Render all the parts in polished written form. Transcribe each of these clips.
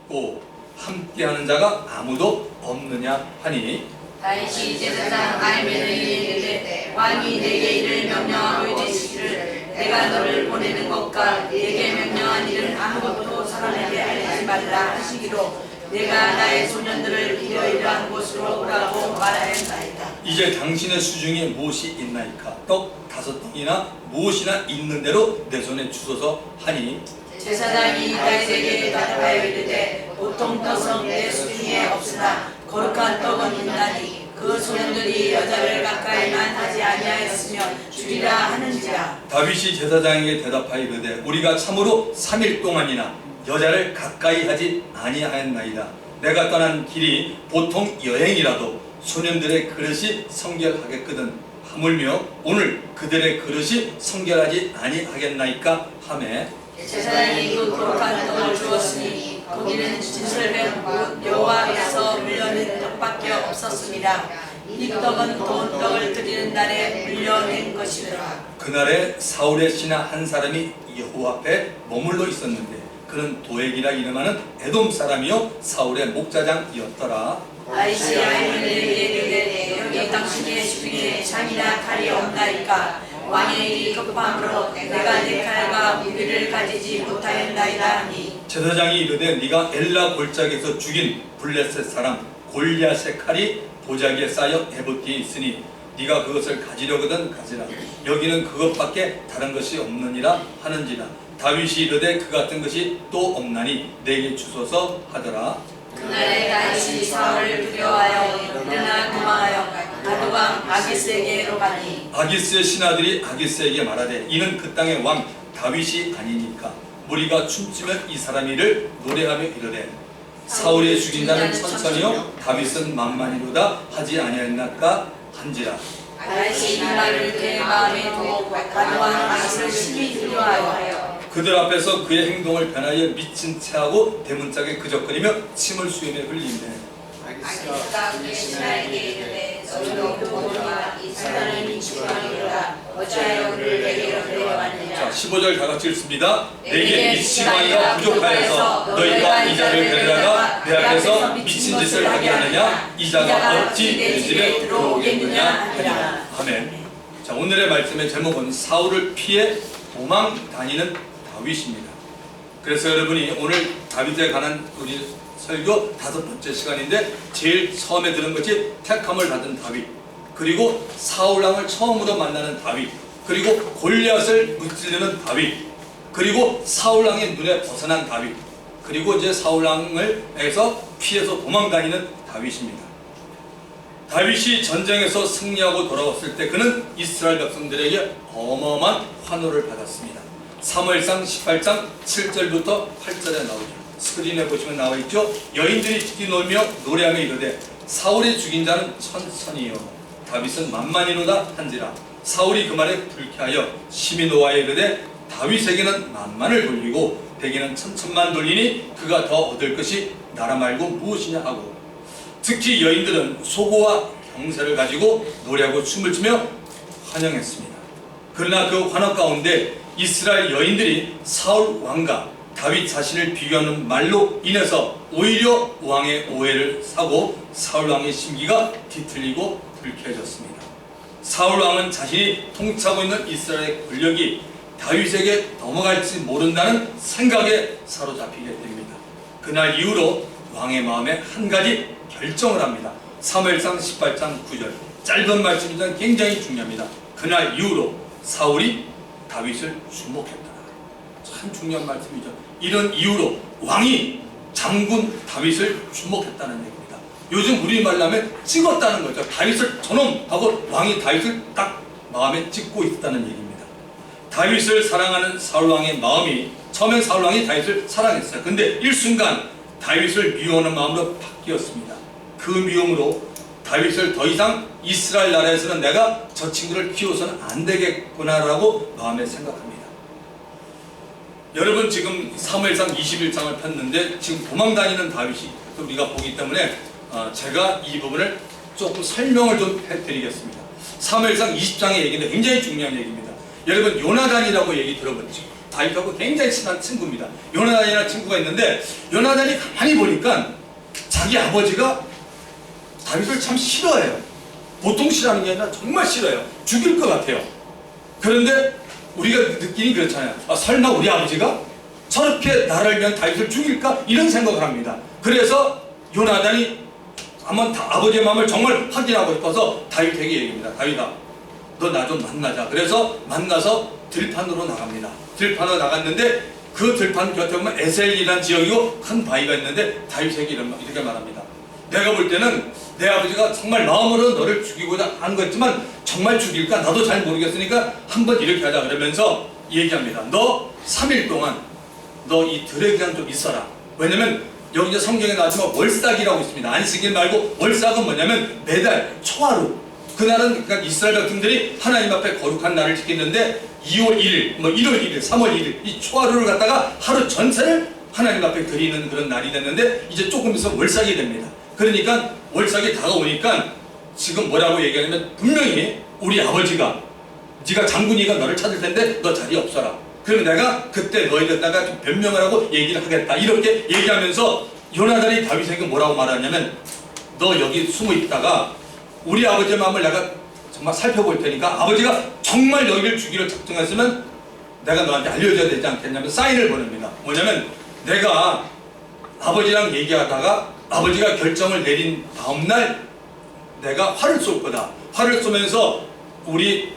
없고 함께하는 자가 아무도 없느냐 하니 다윗이 제사장 아히멜렉에게 이르되 왕이 내게 이를 명령하고 이르시기를 내가 너를 보내는 것과 내게 명령한 일은 아무것도 사람에게 알리지 말라 하시기로 내가 나의 소년들을 기려 이러한 곳으로 오라고 말하였나이다. 이제 당신의 수중에 무엇이 있나이까? 떡 5덩이나 무엇이나 있는 대로 내 손에 주소서 하니 제사장이 다윗에게 대답하여 이르되 보통 떡은 내 수중에 없으나 거룩한 떡은 있나니 그 소년들이 여자를 가까이만 하지 아니하였으며 주리라 하는지라. 다윗이 제사장에게 대답하여 이르되 우리가 참으로 3일 동안이나 여자를 가까이 하지 아니하였나이다. 내가 떠난 길이 보통 여행이라도 소년들의 그릇이 성결하겠거든 하물며 오늘 그들의 그릇이 성결하지 아니하겠나이까 하매 제사장이 그 거룩한 떡을 주었으니 거기는 진설된 곧 여호와께서 물려낸 떡밖에 없었습니다. 이 떡은 돈 떡을 드리는 날에 물려낸 것이더라. 그날에 사울의 신하 한 사람이 여호와 앞에 머물러 있었는데 그는 도액이라 이름하는 에돔 사람이요 사울의 목자장이었더라. 다윗이 아히멜렉에게 이르되 여기 당신의 수중에 창이나 칼이 없나이까? 왕의 일이 급함으로 내가 내 칼과 무기를 가지지 못하였나이다 하니 제사장이 이르되 네가 엘라 골짜기에서 죽인 블레셋 사람 골리앗의 칼이 보자기에 쌓여 에봇기에 있으니 네가 그것을 가지려거든 가지라. 여기는 그것밖에 다른 것이 없느니라 하는지라. 다윗이 이르되 그 같은 것이 또 없나니 내게 주소서 하더라. 그날에 다윗이 사울을 두려워하여 일어나 도망하여 아두방 아기스에게로 가니 아기스의 신하들이 아기스에게 말하되 이는 그 땅의 왕 다윗이 아니니까 무리가 춤추면 이 사람이 이를 노래하며 이르되 사울이 죽인 자는 천천히요 다윗은 만만히로다 하지 아니하였나까 한지라. 다윗이 이 말을 그의 마음에 두고 아두방 아기스를 심히 두려워하여 그들 앞에서 그의 행동을 변하여 미친 체하고 대문짝에 그적거리며 침을 수염에 흘리며 아기스가 그의 신하에게 이르되 너희도 보노라 이 사람이 미치광이로다 어찌하여 그를 내게로 데려왔느냐. 15절 다 같이 읽습니다. 내게 미치광이가 부족하여서 너희가 이 자를 데려다가 내 앞에서 미친 짓을 하게 하느냐. 이 자가 어찌 내 집에 들어오겠느냐 하니라. 아멘. 자, 오늘의 말씀의 제목은 사울을 피해 도망 다니는 다윗입니다. 그래서 여러분이 오늘 다윗에 관한 우리 설교 5번째 시간인데 제일 처음에 들은 것이 택함을 받은 다윗, 그리고 사울왕을 처음으로 만나는 다윗, 그리고 골리앗을 무찌르는 다윗, 그리고 사울왕의 눈에 벗어난 다윗, 그리고 이제 사울왕을에서 피해서 도망다니는 다윗입니다. 다윗이 전쟁에서 승리하고 돌아왔을 때 그는 이스라엘 백성들에게 어마어마한 환호를 받았습니다. 사무엘상 18장 7절부터 8절에 나오죠. 스크린에 보시면 나와 있죠. 여인들이 뛰놀며 노래하며 이르되 사울이 죽인 자는 천천히요 다윗은 만만히로다 한지라. 사울이 그 말에 불쾌하여 심히 노하여 이르되 다윗에게는 만만을 돌리고 대개는 천천만 돌리니 그가 더 얻을 것이 나라 말고 무엇이냐 하고, 특히 여인들은 소고와 경세를 가지고 노래하고 춤을 추며 환영했습니다. 그러나 그 환호 가운데 이스라엘 여인들이 사울 왕과 다윗 자신을 비교하는 말로 인해서 오히려 왕의 오해를 사고 사울 왕의 심기가 뒤틀리고 불쾌해졌습니다. 사울 왕은 자신이 통치하고 있는 이스라엘의 권력이 다윗에게 넘어갈지 모른다는 생각에 사로잡히게 됩니다. 그날 이후로 왕의 마음에 한 가지 결정을 합니다. 사무엘상 18장 9절 짧은 말씀이지만 굉장히 중요합니다. 그날 이후로 사울이 다윗을 주목했다. 참 중요한 말씀이죠. 이런 이유로 왕이 장군 다윗을 주목했다는 얘기입니다. 요즘 우리말로 하면 찍었다는 거죠. 다윗을 저놈 하고 왕이 다윗을 딱 마음에 찍고 있다는 얘기입니다. 다윗을 사랑하는 사울왕의 마음이 처음엔 사울왕이 다윗을 사랑했어요. 근데 일순간 다윗을 미워하는 마음으로 바뀌었습니다. 그 미움으로 다윗을 더 이상 이스라엘 나라에서는 내가 저 친구를 키워서는 안 되겠구나라고 마음에 생각합니다. 여러분 지금 사무엘상 21장을 폈는데 지금 도망다니는 다윗이 우리가 보기 때문에 제가 이 부분을 조금 설명을 좀 해드리겠습니다. 사무엘상 20장의 얘기인데 굉장히 중요한 얘기입니다. 여러분 요나단이라고 얘기 들어봤죠? 다윗하고 굉장히 친한 친구입니다. 요나단이라는 친구가 있는데 요나단이 가만히 보니까 자기 아버지가 다윗을 참 싫어해요. 보통 싫어하는 게 아니라 정말 싫어요. 죽일 것 같아요. 그런데 우리가 느끼니 그렇잖아요. 설마 우리 아버지가 저렇게 나를 위한 다윗을 죽일까? 이런 생각을 합니다. 그래서 요나단이 한번 아버지의 마음을 정말 확인하고 싶어서 다윗에게 얘기합니다. 다윗아, 너 나 좀 만나자. 그래서 만나서 들판으로 나갑니다. 들판으로 나갔는데 그 들판 곁에 보면 에셀이라는 지역이고 큰 바위가 있는데 다윗에게 이렇게 말합니다. 내가 볼 때는 내 아버지가 정말 마음으로 너를 죽이고자 한 거였지만 정말 죽일까? 나도 잘 모르겠으니까 한번 이렇게 하자. 그러면서 얘기합니다. 너 3일 동안 너 이 들에 그냥 좀 있어라. 왜냐면 여기 이제 성경에 나왔지만 월삭이라고 있습니다. 안식일 말고 월삭은 뭐냐면 매달 초하루. 그날은 그러니까 이스라엘 백성들이 하나님 앞에 거룩한 날을 지키는데 2월 1일, 뭐 1월 1일, 3월 1일 이 초하루를 갖다가 하루 전체를 하나님 앞에 드리는 그런 날이 됐는데 이제 조금 있으면 월삭이 됩니다. 그러니까 월삭이 다가오니까 지금 뭐라고 얘기하냐면 분명히 우리 아버지가 네가 장군이가 너를 찾을 텐데 너 자리에 없어라. 그럼 내가 그때 너희들다가 좀 변명을 하고 얘기를 하겠다. 이렇게 얘기하면서 요나단이 다윗에게 뭐라고 말하냐면 너 여기 숨어 있다가 우리 아버지의 마음을 내가 정말 살펴볼 테니까 아버지가 정말 너희를 죽이려 작정했으면 내가 너한테 알려줘야 되지 않겠냐면 사인을 보냅니다. 뭐냐면 내가 아버지랑 얘기하다가 아버지가 결정을 내린 다음날 내가 활을 쏠 거다. 활을 쏘면서 우리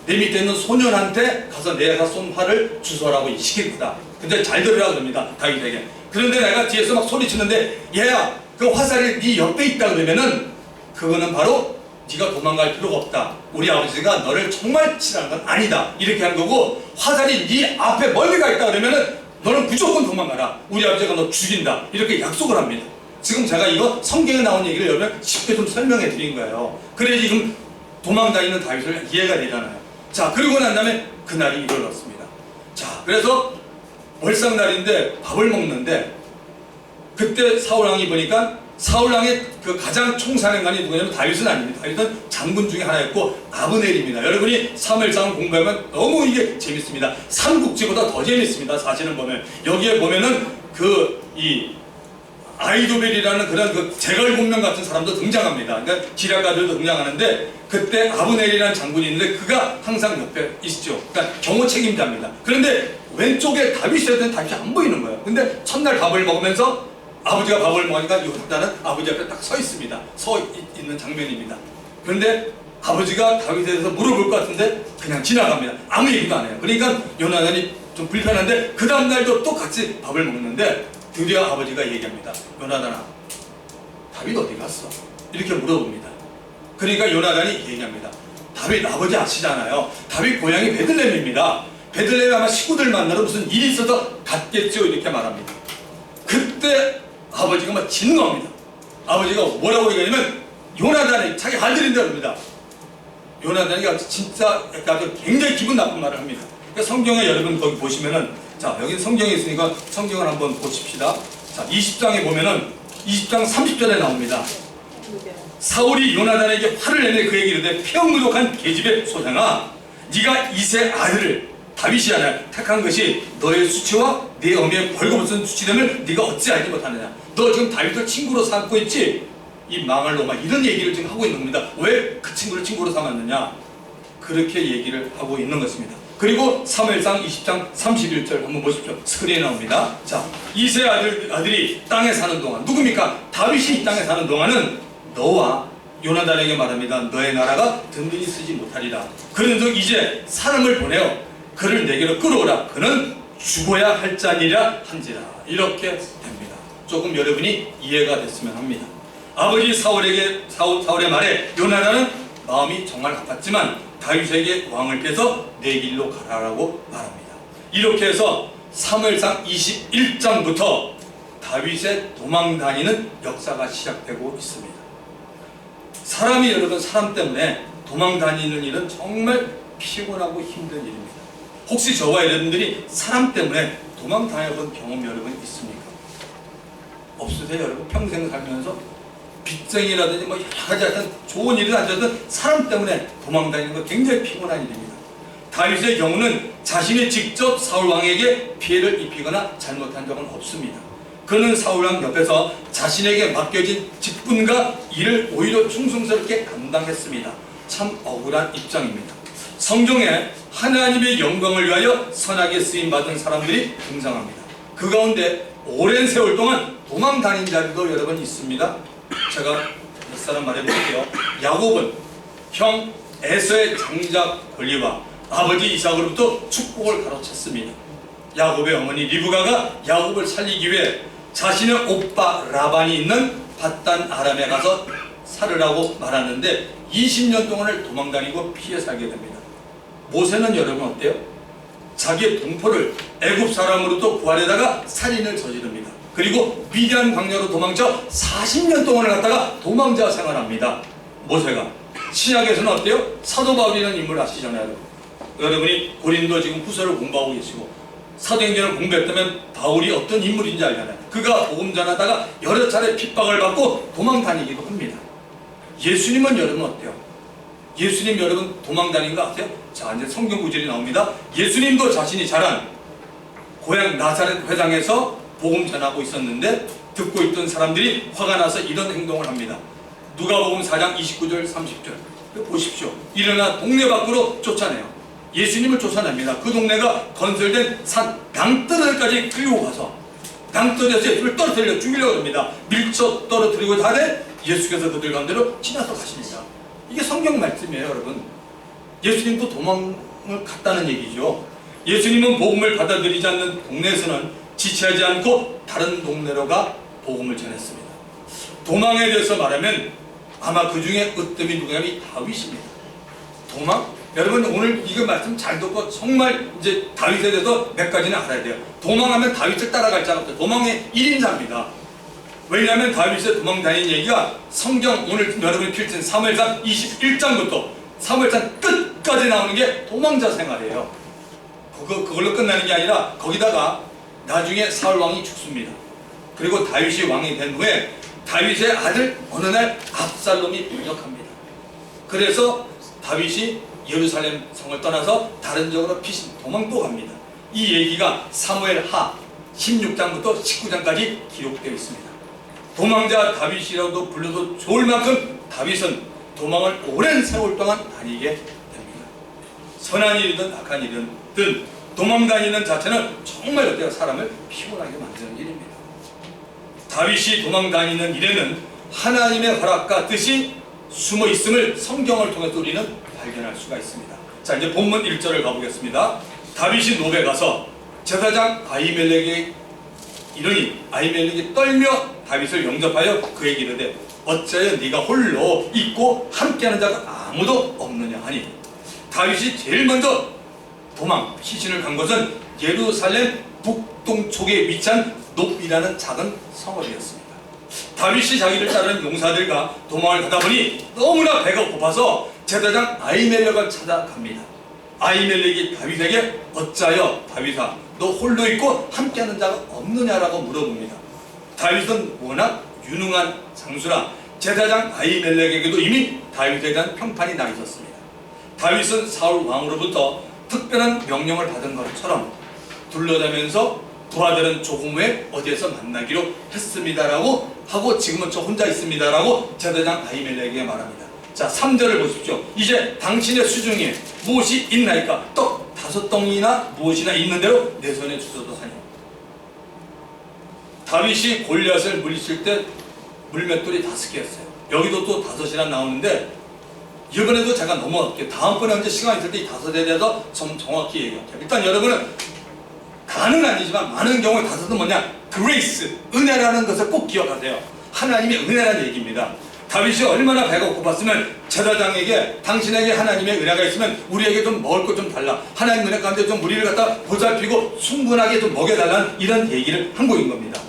내 밑에 있는 소년한테 가서 내가 쏜 활을 주소라고 시킬 거다. 근데 잘 들으라 그럽니다. 다윗에게. 그런데 내가 뒤에서 막 소리치는데 얘야 그 화살이 네 옆에 있다 그러면은 그거는 바로 네가 도망갈 필요가 없다. 우리 아버지가 너를 정말 싫어하는 건 아니다. 이렇게 한 거고 화살이 네 앞에 멀리 가 있다 그러면은 너는 무조건 도망가라. 우리 아버지가 너 죽인다. 이렇게 약속을 합니다. 지금 제가 이거 성경에 나온 얘기를 여러분 쉽게 좀 설명해 드린 거예요. 그래야 지금 도망다니는 다윗을 이해가 되잖아요. 자, 그리고 난 다음에 그날이 이르렀습니다. 자, 그래서 월삭날인데 밥을 먹는데 그때 사울왕이 보니까 사울왕의 그 가장 총사령관이 누구냐면 다윗은 아닙니다. 다윗은 장군 중에 하나였고 아브넬입니다. 여러분이 사무엘상을 공부하면 너무 이게 재밌습니다. 삼국지보다 더 재밌습니다. 사실은 보면 여기에 보면은 이 아이도벨이라는 그런 제갈공명 같은 사람도 등장합니다. 그러니까 기략가들도 등장하는데 그때 아브넬이라는 장군이 있는데 그가 항상 옆에 있죠. 그러니까 경호 책임자입니다. 그런데 왼쪽에 다윗이 있는 다윗이 안 보이는 거예요. 근데 첫날 밥을 먹으면서 아버지가 밥을 먹으니까 요나단은 아버지 앞에 딱 서 있습니다. 있는 장면입니다. 그런데 아버지가 다윗에 대해서 물어볼 것 같은데 그냥 지나갑니다. 아무 얘기도 안 해요. 그러니까 요나단이 좀 불편한데 그 다음날도 또 같이 밥을 먹는데 드디어 아버지가 얘기합니다. 요나단아, 다윗 어디 갔어? 이렇게 물어봅니다. 그러니까 요나단이 얘기합니다. 다윗 아버지 아시잖아요. 다윗 고향이 베들레헴입니다. 베들레헴에 아마 식구들 만나러 무슨 일이 있어서 갔겠죠. 이렇게 말합니다. 그때 아버지가 막 진노합니다. 아버지가 뭐라고 얘기하냐면 요나단이 자기 아들인데 그럽니다. 요나단이 진짜 아주 굉장히 기분 나쁜 말을 합니다. 그러니까 성경에 여러분 거기 보시면은 자, 여기 성경에 있으니까 성경을 한번 보십시다. 자, 20장에 보면은 20장 30절에 나옵니다. 사울이 요나단에게 화를 내며 그에게 이르되 폐역무독한 계집의 소장아, 네가 이세 아들을 다윗이 하나 택한 것이 너의 수치와 네 어미의 벌거벗은 수치됨을 네가 어찌 알지 못하느냐. 너 지금 다윗을 친구로 삼고 있지? 이 망할 놈아. 이런 얘기를 지금 하고 있는 겁니다. 왜 그 친구를 친구로 삼았느냐? 그렇게 얘기를 하고 있는 것입니다. 그리고 사무엘상 20장 31절 한번 보십시오. 스크린에 나옵니다. 자, 이세 아들이 땅에 사는 동안 누굽니까? 다윗이 이 땅에 사는 동안은 너와 요나단에게 말합니다. 너의 나라가 든든히 쓰지 못하리라. 그런즉 이제 사람을 보내어 그를 내게로 끌어오라. 그는 죽어야 할 자니라 한지라. 이렇게 됩니다. 조금 여러분이 이해가 됐으면 합니다. 아버지 사울의 말에 요나단은 마음이 정말 아팠지만 다윗에게 왕을 빼서 내 길로 가라라고 말합니다. 이렇게 해서 사무엘상 21장부터 다윗의 도망다니는 역사가 시작되고 있습니다. 사람이 여러분 사람 때문에 도망다니는 일은 정말 피곤하고 힘든 일입니다. 혹시 저와 여러분들이 사람 때문에 도망다녀본 경험 여러분 있습니까? 없으세요? 여러분 평생 살면서 빚쟁이라든지 뭐 여러 가지 하여튼 좋은 일은 아니어도 사람 때문에 도망다니는 거 굉장히 피곤한 일입니다. 다윗의 경우는 자신이 직접 사울 왕에게 피해를 입히거나 잘못한 적은 없습니다. 그는 사울 왕 옆에서 자신에게 맡겨진 직분과 일을 오히려 충성스럽게 감당했습니다. 참 억울한 입장입니다. 성경에 하나님의 영광을 위하여 선하게 쓰임받은 사람들이 등장합니다. 그 가운데 오랜 세월 동안 도망 다닌 자들도 여러분 있습니다. 제가 몇 사람 말해볼게요. 야곱은 형 에서의 장작 권리와 아버지 이삭으로부터 축복을 가로챘습니다. 야곱의 어머니 리브가가 야곱을 살리기 위해 자신의 오빠 라반이 있는 밧단 아람에 가서 살으라고 말하는데 20년 동안을 도망다니고 피해 살게 됩니다. 모세는 여러분 어때요? 자기의 동포를 애굽 사람으로부터 구하려다가 살인을 저지릅니다. 그리고 미디안 광야로 도망쳐 40년 동안을 갔다가 도망자 생활합니다. 모세가 신약에서는 어때요? 사도 바울이라는 인물 아시잖아요. 여러분이 고린도 지금 후서를 공부하고 계시고 사도행전을 공부했다면 바울이 어떤 인물인지 알잖아요. 그가 복음 전하다가 여러 차례 핍박을 받고 도망 다니기도 합니다. 예수님은 여러분 어때요? 예수님 여러분 도망 다닌 거 아세요? 자, 이제 성경 구절이 나옵니다. 예수님도 자신이 자란 고향 나사렛 회당에서 복음 전하고 있었는데 듣고 있던 사람들이 화가 나서 이런 행동을 합니다. 누가복음 4장 29절 30절 보십시오. 일어나 동네 밖으로 쫓아내요. 예수님을 쫓아냅니다. 그 동네가 건설된 산 낭떠러지까지 끌고 가서 낭떠러지에서 예수를 떨어뜨려 죽이려고 합니다. 밀쳐 떨어뜨리고 다돼 예수께서 그들 가운데로 지나서 가십니다. 이게 성경 말씀이에요, 여러분. 예수님도 도망을 갔다는 얘기죠. 예수님은 복음을 받아들이지 않는 동네에서는 지체하지 않고 다른 동네로 가 복음을 전했습니다. 도망에 대해서 말하면 아마 그 중에 으뜸이 누구냐면 다윗입니다. 도망? 여러분 오늘 이거 말씀 잘 듣고 정말 이제 다윗에 대해서 몇 가지는 알아야 돼요. 도망하면 다윗을 따라갈 자가 없어요. 도망의 1인자입니다. 왜냐하면 다윗의 도망 다닌 얘기가 성경 오늘 여러분이 펼친 사무엘상 21장부터 사무엘상 끝까지 나오는 게 도망자 생활이에요. 그걸로 끝나는 게 아니라 거기다가 나중에 사울 왕이 죽습니다. 그리고 다윗이 왕이 된 후에 다윗의 아들 어느 날 압살롬이 반역합니다. 그래서 다윗이 예루살렘 성을 떠나서 다른 지역으로 피신 도망 또 갑니다. 이 얘기가 사무엘하 16장부터 19장까지 기록되어 있습니다. 도망자 다윗이라도 불러도 좋을 만큼 다윗은 도망을 오랜 세월 동안 다니게 됩니다. 선한 일이든 악한 일이든 도망 다니는 자체는 정말 어때요? 사람을 피곤하게 만드는 일입니다. 다윗이 도망 다니는 일에는 하나님의 허락과 뜻이 숨어 있음을 성경을 통해서 우리는 발견할 수가 있습니다. 자, 이제 본문 1절을 가보겠습니다. 다윗이 노베 가서 제사장 아히멜렉에게 이르니 아히멜렉이 떨며 다윗을 영접하여 그에게 이르되 어찌하여 네가 홀로 있고 함께하는 자가 아무도 없느냐 하니 다윗이 제일 먼저 도망 피신을 간 것은 예루살렘 북동쪽에 위치한 높이라는 작은 성읍이었습니다. 다윗이 자기를 따르는 용사들과 도망을 가다 보니 너무나 배가 고파서 제사장 아히멜렉을 찾아갑니다. 아히멜렉이 다윗에게 어찌하여 다윗아 너 홀로 있고 함께하는 자가 없느냐라고 물어봅니다. 다윗은 워낙 유능한 장수라 제사장 아히멜렉에게도 이미 다윗에 대한 평판이 나 있었습니다. 다윗은 사울 왕으로부터 특별한 명령을 받은 것처럼 둘러대면서 부하들은 조금 후에 어디에서 만나기로 했습니다라고 하고 지금은 저 혼자 있습니다라고 제사장 아히멜렉에게 말합니다. 자, 3절을 보십시오. 이제 당신의 수중에 무엇이 있나이까? 떡 5덩이나 무엇이나 있는 대로 내 손에 주소도 하니. 다윗이 골리앗을 물리칠 때 물맷돌이 5개였어요. 여기도 또 5이나 나오는데 이번에도 제가 넘어갈게요. 다음번에 언제 시간 있을 때 이 5에 대해서 좀 정확히 얘기할게요. 일단 여러분은 다는 아니지만 많은 경우에 5은 뭐냐? 그레이스, 은혜라는 것을 꼭 기억하세요. 하나님의 은혜라는 얘기입니다. 다윗이 얼마나 배가 고팠으면 제사장에게 당신에게 하나님의 은혜가 있으면 우리에게 좀 먹을 것 좀 달라. 하나님 은혜 가운데 좀 우리를 갖다 보살피고 충분하게 좀 먹여달라는 이런 얘기를 한 거인 겁니다.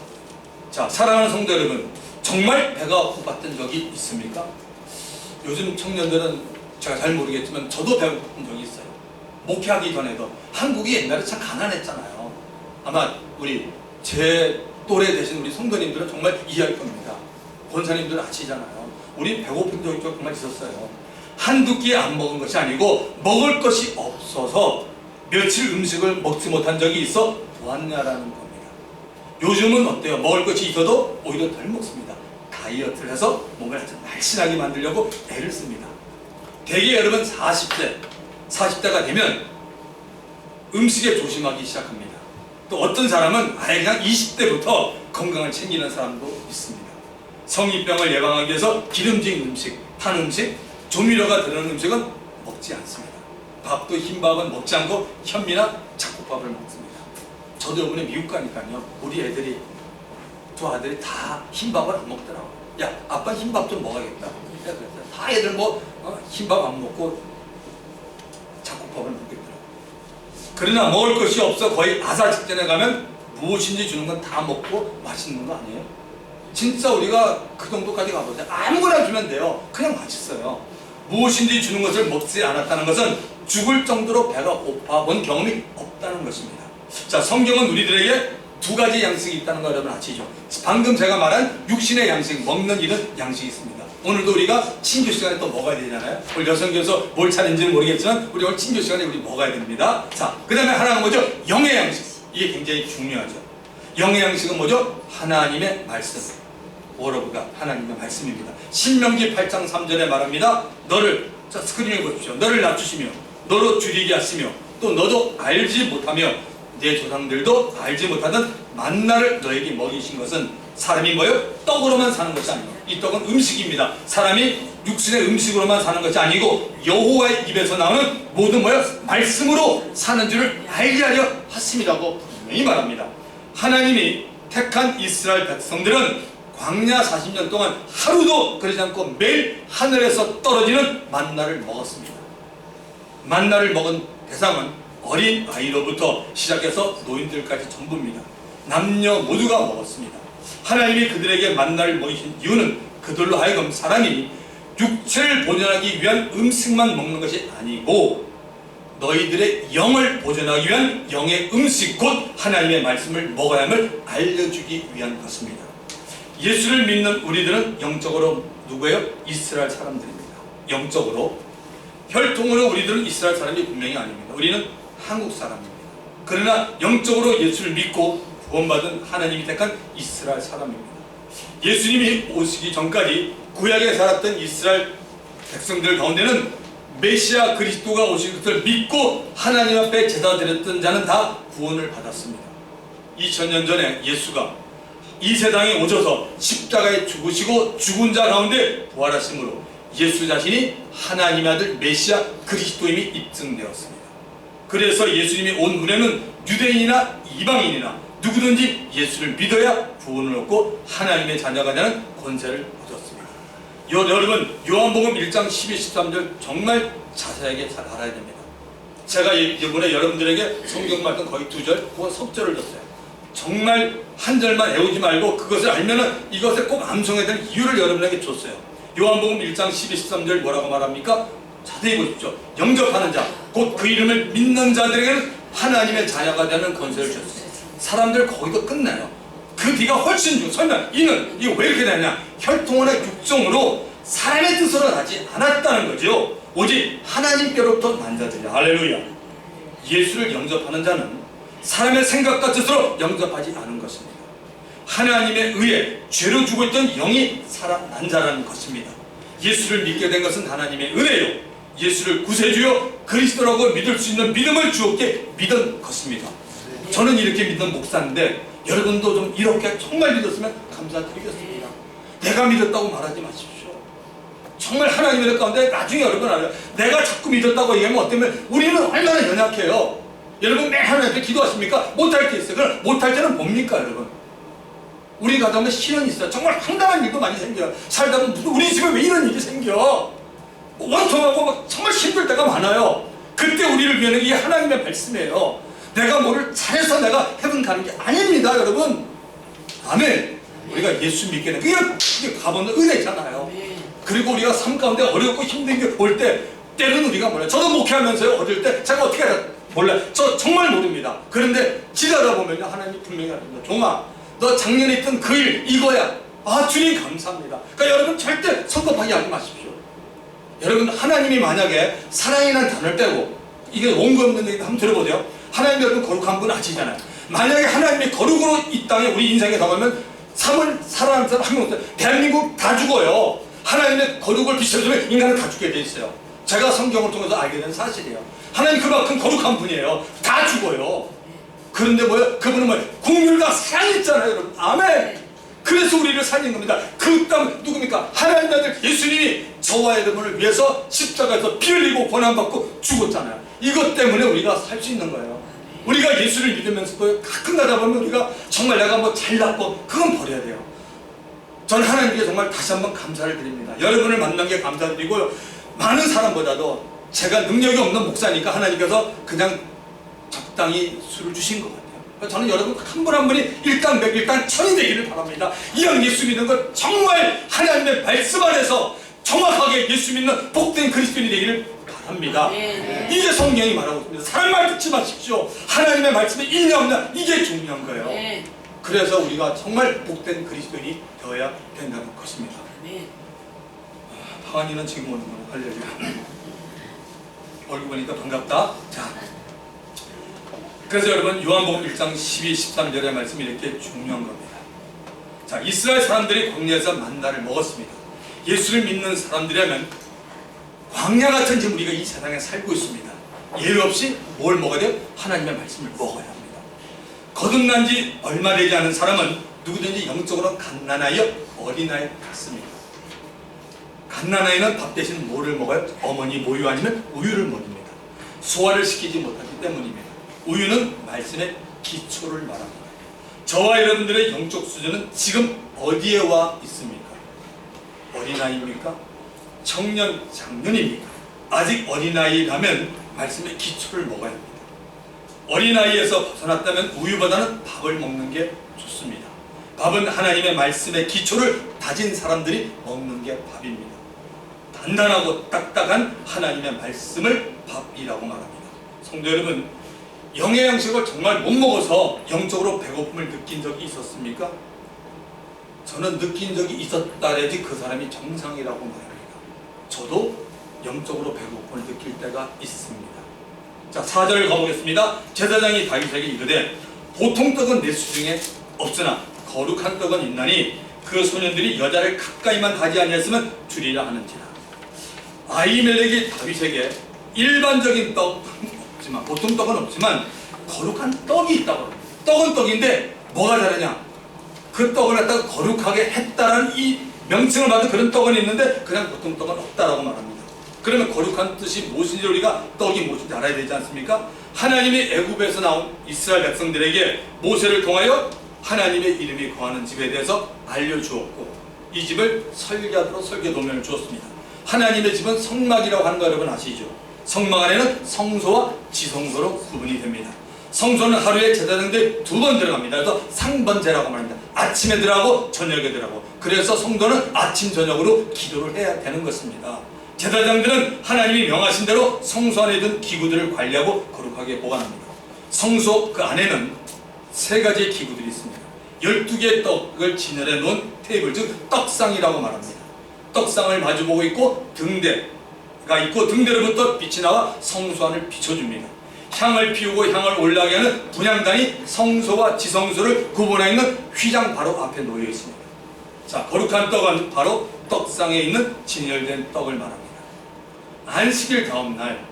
자, 사랑하는 성도 여러분, 정말 배가 고팠던 적이 있습니까? 요즘 청년들은 제가 잘 모르겠지만 저도 배가 고픈 적이 있어요. 목회하기 전에도. 한국이 옛날에 참 가난했잖아요. 아마 우리 제 또래 되신 우리 성도님들은 정말 이해할 겁니다. 권사님들은 아시잖아요. 우리 배고픈 적이 정말 있었어요. 한두 끼 안 먹은 것이 아니고 먹을 것이 없어서 며칠 음식을 먹지 못한 적이 있어 보았냐라는 겁니다. 요즘은 어때요? 먹을 것이 있어도 오히려 덜 먹습니다. 다이어트를 해서 몸을 아주 날씬하게 만들려고 애를 씁니다. 대개 여러분 40대가 되면 음식에 조심하기 시작합니다. 또 어떤 사람은 아예 그냥 20대부터 건강을 챙기는 사람도 있습니다. 성인병을 예방하기 위해서 기름진 음식, 탄 음식, 조미료가 들어간 음식은 먹지 않습니다. 밥도 흰밥은 먹지 않고 현미나 잡곡밥을 먹습니다. 저도 이번에 미국 가니까요, 우리 애들이, 두 아들이 다 흰밥을 안 먹더라고요. 야, 아빠 흰밥 좀 먹어야겠다. 그래서 다 애들 뭐 흰밥 안 먹고 잡곡밥을 먹겠더라고요. 그러나 먹을 것이 없어 거의 아사 직전에 가면 무엇인지 주는 건 다 먹고 맛있는 거 아니에요? 진짜 우리가 그 정도까지 가보자. 아무거나 주면 돼요. 그냥 맛있어요. 무엇인지 주는 것을 먹지 않았다는 것은 죽을 정도로 배가 고파 본 경험이 없다는 것입니다. 자, 성경은 우리들에게 두 가지 양식이 있다는 거 여러분 아시죠? 방금 제가 말한 육신의 양식, 먹는 이런 양식이 있습니다. 오늘도 우리가 친교 시간에 또 먹어야 되잖아요. 오늘 여성교에서 뭘 차린지는 모르겠지만 우리 오늘 친교 시간에 우리 먹어야 됩니다. 자, 그 다음에 하나가 뭐죠? 영의 양식. 이게 굉장히 중요하죠. 영의 양식은 뭐죠? 하나님의 말씀. 워러브가 하나님의 말씀입니다. 신명기 8장 3절에 말합니다. 너를, 자 스크린을 보십시오. 너를 낮추시며 너로 줄이게 하시며 또 너도 알지 못하며 내 조상들도 알지 못하던 만나를 너에게 먹이신 것은 사람이 뭐요? 떡으로만 사는 것이 아니고 이 떡은 음식입니다. 사람이 육신의 음식으로만 사는 것이 아니고 여호와의 입에서 나오는 모든 뭐요? 말씀으로 사는 줄을 알게 하려 하심이라고 분명히 말합니다. 하나님이 택한 이스라엘 백성들은 광야 40년 동안 하루도 그러지 않고 매일 하늘에서 떨어지는 만나를 먹었습니다. 만나를 먹은 대상은 어린 아이로부터 시작해서 노인들까지 전부입니다. 남녀 모두가 먹었습니다. 하나님이 그들에게 만나를 먹이신 이유는 그들로 하여금 사람이 육체를 보존하기 위한 음식만 먹는 것이 아니고 너희들의 영을 보존하기 위한 영의 음식 곧 하나님의 말씀을 먹어야 함을 알려주기 위한 것입니다. 예수를 믿는 우리들은 영적으로 누구예요? 이스라엘 사람들입니다. 영적으로. 혈통으로 우리들은 이스라엘 사람이 분명히 아닙니다. 우리는 한국 사람입니다. 그러나 영적으로 예수를 믿고 구원받은 하나님이 택한 이스라엘 사람입니다. 예수님이 오시기 전까지 구약에 살았던 이스라엘 백성들 가운데는 메시아 그리스도가 오실 것을 믿고 하나님 앞에 제사 드렸던 자는 다 구원을 받았습니다. 2000년 전에 예수가 이 세상에 오셔서 십자가에 죽으시고 죽은 자 가운데 부활하심으로 예수 자신이 하나님의 아들 메시아 그리스도임이 입증되었습니다. 그래서 예수님이 온 후에는 유대인이나 이방인이나 누구든지 예수를 믿어야 구원을 얻고 하나님의 자녀가 되는 권세를 얻었습니다. 여러분 요한복음 1장 12, 13절 정말 자세하게 잘 알아야 됩니다. 제가 이번에 여러분들에게 성경 말씀 거의 2절 혹은 석절을 줬어요. 정말 한 절만 외우지 말고 그것을 알면은 이것을 꼭 암송해야 될 이유를 여러분에게 줬어요. 요한복음 1장 12, 13절 뭐라고 말합니까? 자세히 보십시오. 영접하는 자, 곧 그 이름을 믿는 자들에게는 하나님의 자녀가 되는 권세를 줬어요. 사람들 거기도 끝나요. 그 뒤가 훨씬 중. 설명, 이는 이거 왜 이렇게 되냐? 혈통이나 육종으로 사람의 뜻으로 나지 않았다는 거죠. 오직 하나님께로부터 난 자들이야. 할렐루야. 예수를 영접하는 자는 사람의 생각과 뜻으로 영접하지 않은 것입니다. 하나님의 의에 죄로 죽어 있던 영이 살아난 자라는 것입니다. 예수를 믿게 된 것은 하나님의 은혜요, 예수를 구세주요 그리스도라고 믿을 수 있는 믿음을 주었게 믿은 것입니다. 저는 이렇게 믿는 목사인데 여러분도 좀 이렇게 정말 믿었으면 감사드리겠습니다. 내가 믿었다고 말하지 마십시오. 정말 하나님의 은혜 가운데 나중에 여러분 알아요. 내가 자꾸 믿었다고 얘기하면 어때면 우리는 얼마나 연약해요. 여러분 매일 하나님께 기도하십니까? 못할 때 있어요. 그럼 못할 때는 뭡니까 여러분? 우리 가정에 시련이 있어요. 정말 황당한 일도 많이 생겨요. 살다 보면 우리 집에 왜 이런 일이 생겨? 원통하고 막 정말 힘들 때가 많아요. 그때 우리를 위하는 게 하나님의 말씀이에요. 내가 뭐를 잘해서 내가 헤븐 가는 게 아닙니다 여러분. 아멘. 우리가 예수 믿게 되는 그게 가보는 은혜잖아요. 그리고 우리가 삶 가운데 어렵고 힘든 게 올 때 때로는 우리가 몰라요. 저도 목회하면서요 어릴 때 제가 어떻게 해야 몰라요. 저 정말 모릅니다. 그런데 지나다 보면 하나님이 분명히 하십니다. 종아, 너 작년에 있던 그 일 이거야. 아 주님 감사합니다. 그러니까 여러분 절대 성급하게 하지 마십시오. 여러분 하나님이 만약에 사랑이라는 단어를 빼고 이게 원고 없는 얘기 한번 들어보세요. 하나님 여러분 거룩한 분 아시잖아요. 만약에 하나님이 거룩으로 이 땅에 우리 인생에 가면 삶을 살아가는 사람 한 명 없어요. 대한민국 다 죽어요. 하나님의 거룩을 비춰주면 인간은 다 죽게 돼 있어요. 제가 성경을 통해서 알게 된 사실이에요. 하나님 그만큼 거룩한 분이에요. 다 죽어요. 그런데 뭐예요? 그분은 뭐예요? 국률과 사랑했잖아요, 여러분. 아멘. 그래서 우리를 살린 겁니다. 그 땅 누굽니까? 하나님 아들 예수님이 저와 여러분을 위해서 십자가에서 피 흘리고 고난받고 죽었잖아요. 이것 때문에 우리가 살 수 있는 거예요. 우리가 예수를 믿으면서도 가끔 가다 보면 우리가 정말 내가 뭐 잘났고 그건 버려야 돼요. 저는 하나님께 정말 다시 한번 감사를 드립니다. 여러분을 만난 게 감사드리고요. 많은 사람보다도 제가 능력이 없는 목사니까 하나님께서 그냥 적당히 수를 주신 것 같아요. 저는 여러분 한 분 한 분이 일당 백일당 천이 되기를 바랍니다. 이왕 예수 믿는 것 정말 하나님의 말씀 안에서 정확하게 예수 믿는 복된 그리스도인이 되기를 바랍니다. 이게 성경이 말하고 있습니다. 사람 말 듣지 마십시오. 하나님의 말씀에 있냐 없냐 이게 중요한 거예요. 그래서 우리가 정말 복된 그리스도인이 되어야 된다는 것입니다. 하은이는 지금 오는 거 할렐루야. 얼굴 보니까 반갑다. 자, 그래서 여러분 요한복음 1장 12, 13절의 말씀이 이렇게 중요한 겁니다. 자, 이스라엘 사람들이 광야에서 만나를 먹었습니다. 예수를 믿는 사람들이라면 광야 같은 지금 우리가 이 세상에 살고 있습니다. 예외 없이 뭘 먹어야 돼요? 하나님의 말씀을 먹어야 합니다. 거듭난 지 얼마 되지 않은 사람은 누구든지 영적으로 갓난아이여 어린아이 같습니다. 갓난아이는 밥 대신 뭐를 먹어요? 어머니 모유 아니면 우유를 먹습니다. 소화를 시키지 못하기 때문입니다. 우유는 말씀의 기초를 말합니다. 저와 여러분들의 영적 수준은 지금 어디에 와 있습니까? 어린아이입니까? 청년, 장년입니까? 아직 어린아이라면 말씀의 기초를 먹어야 합니다. 어린아이에서 벗어났다면 우유보다는 밥을 먹는 게 좋습니다. 밥은 하나님의 말씀의 기초를 다진 사람들이 먹는 게 밥입니다. 단단하고 딱딱한 하나님의 말씀을 밥이라고 말합니다. 성도 여러분, 영의 양식을 정말 못 먹어서 영적으로 배고픔을 느낀 적이 있었습니까? 저는 느낀 적이 있었다래지 그 사람이 정상이라고 말합니다. 저도 영적으로 배고픔을 느낄 때가 있습니다. 자, 4절 가보겠습니다. 제사장이 다윗에게 이르되 보통 떡은 내 수중에 없으나 거룩한 떡은 있나니 그 소년들이 여자를 가까이만 하지 아니했으면 주리라 하는지라. 아히멜렉이 다윗에게 일반적인 떡 없지만 보통 떡은 없지만 거룩한 떡이 있다고 합니다. 떡은 떡인데 뭐가 다르냐? 그 떡을 갖다가 거룩하게 했다라는 이 명칭을 받은 그런 떡은 있는데 그냥 보통 떡은 없다라고 말합니다. 그러면 거룩한 뜻이 무엇인지 우리가 떡이 무엇인지 알아야 되지 않습니까? 하나님이 애굽에서 나온 이스라엘 백성들에게 모세를 통하여 하나님의 이름이 거하는 집에 대해서 알려주었고 이 집을 설계하도록 설계도면을 주었습니다. 하나님의 집은 성막이라고 하는 거 여러분 아시죠? 성막 안에는 성소와 지성소로 구분이 됩니다. 성소는 하루에 제사장들이 2번 들어갑니다. 그래서 상번제라고 말합니다. 아침에 들어가고 저녁에 들어가고. 그래서 성도는 아침 저녁으로 기도를 해야 되는 것입니다. 제사장들은 하나님이 명하신 대로 성소 안에 든 기구들을 관리하고 거룩하게 보관합니다. 성소 그 안에는 3가지의 기구들이 있습니다. 12개의 떡을 진열해 놓은 테이블, 즉 떡상이라고 말합니다. 떡상을 마주보고 있고 등대가 있고 등대로부터 빛이 나와 성소 안을 비춰줍니다. 향을 피우고 향을 올라가게 하는 분향단이 성소와 지성소를 구분해 있는 휘장 바로 앞에 놓여 있습니다. 자, 거룩한 떡은 바로 떡상에 있는 진열된 떡을 말합니다. 안식일 다음 날,